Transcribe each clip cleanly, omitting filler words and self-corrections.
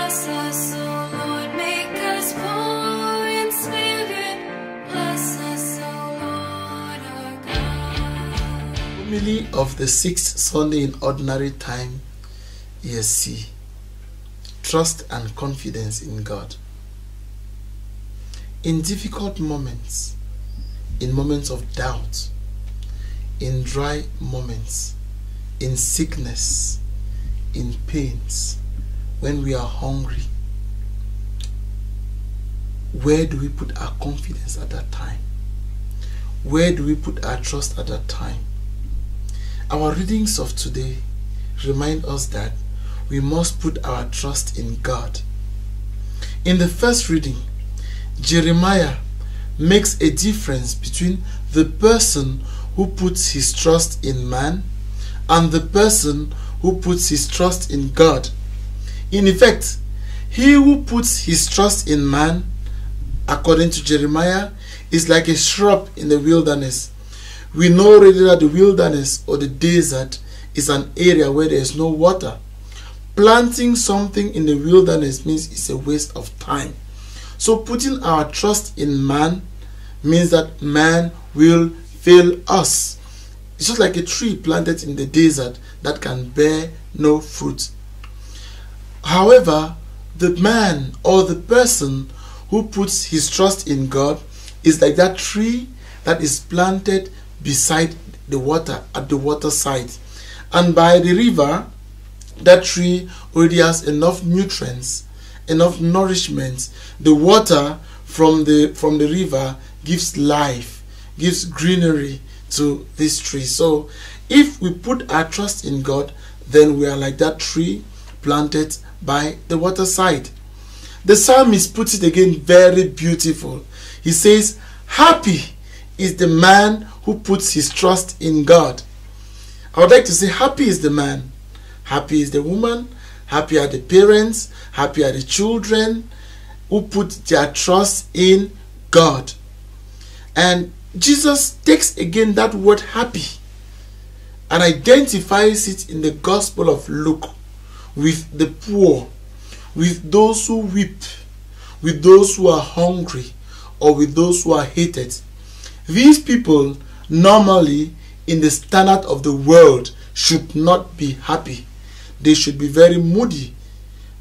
Bless us, O Lord, make us poor in spirit. Bless us, O Lord, our God. Homily of the 6th Sunday in Ordinary Time, ESC. Trust and confidence in God. In difficult moments, in moments of doubt, in dry moments, in sickness, in pains, when we are hungry, where do we put our confidence at that time? Where do we put our trust at that time? Our readings of today remind us that we must put our trust in God. In the first reading, Jeremiah makes a difference between the person who puts his trust in man and the person who puts his trust in God. In effect, he who puts his trust in man, according to Jeremiah, is like a shrub in the wilderness. We know already that the wilderness or the desert is an area where there is no water. Planting something in the wilderness means it's a waste of time. So putting our trust in man means that man will fail us. It's just like a tree planted in the desert that can bear no fruit. However, the man or the person who puts his trust in God is like that tree that is planted beside the water, at the water side. And by the river, that tree already has enough nutrients, enough nourishment. The water from the river gives life, gives greenery to this tree. So if we put our trust in God, then we are like that tree planted by the waterside. The psalmist puts it again very beautiful. He says, happy is the man who puts his trust in God. I would like to say happy is the man, happy is the woman, happy are the parents, happy are the children who put their trust in God. And Jesus takes again that word happy and identifies it in the Gospel of Luke with the poor, with those who weep, with those who are hungry, or with those who are hated. These people normally in the standard of the world should not be happy. They should be very moody.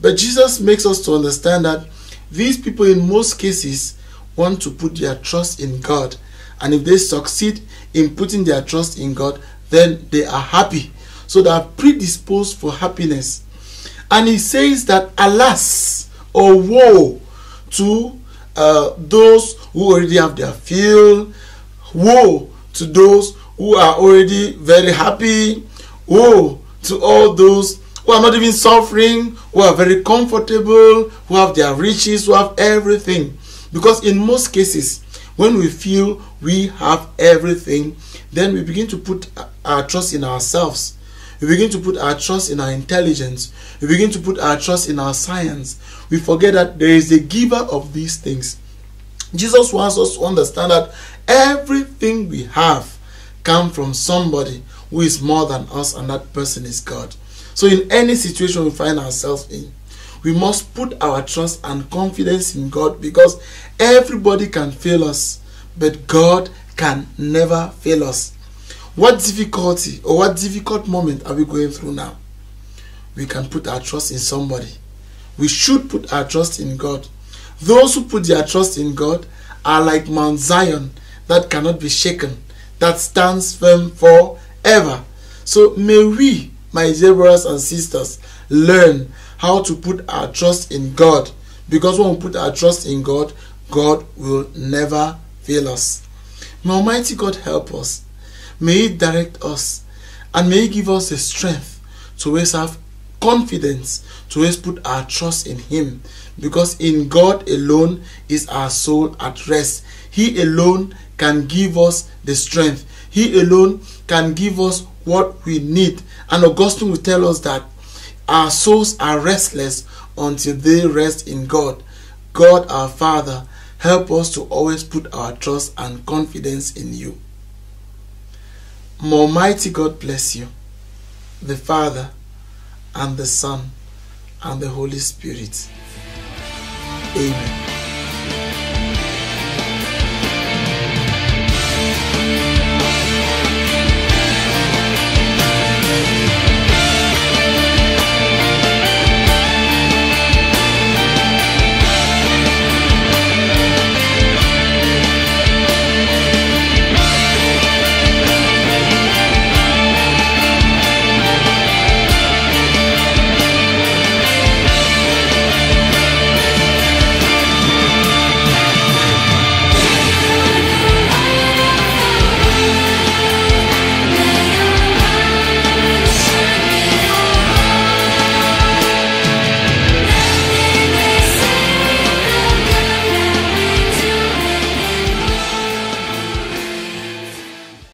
But Jesus makes us to understand that these people in most cases want to put their trust in God. And if they succeed in putting their trust in God, then they are happy. So they are predisposed for happiness. And he says that alas or woe to those who already have their fill, woe to those who are already very happy, woe to all those who are not even suffering, who are very comfortable, who have their riches, who have everything. Because in most cases, when we feel we have everything, then we begin to put our trust in ourselves. We begin to put our trust in our intelligence. We begin to put our trust in our science. We forget that there is a giver of these things. Jesus wants us to understand that everything we have comes from somebody who is more than us, and that person is God. So in any situation we find ourselves in, we must put our trust and confidence in God, because everybody can fail us, but God can never fail us. What difficulty or what difficult moment are we going through now? We can put our trust in somebody. We should put our trust in God. Those who put their trust in God are like Mount Zion that cannot be shaken, that stands firm forever. So may we, my dear brothers and sisters, learn how to put our trust in God, because when we put our trust in God, God will never fail us. May Almighty God help us. May He direct us, and may He give us the strength to always have confidence, to always put our trust in Him, because in God alone is our soul at rest. He alone can give us the strength. He alone can give us what we need. And Augustine will tell us that our souls are restless until they rest in God. God our Father, help us to always put our trust and confidence in You. May Almighty God bless you, the Father and the Son and the Holy Spirit. Amen.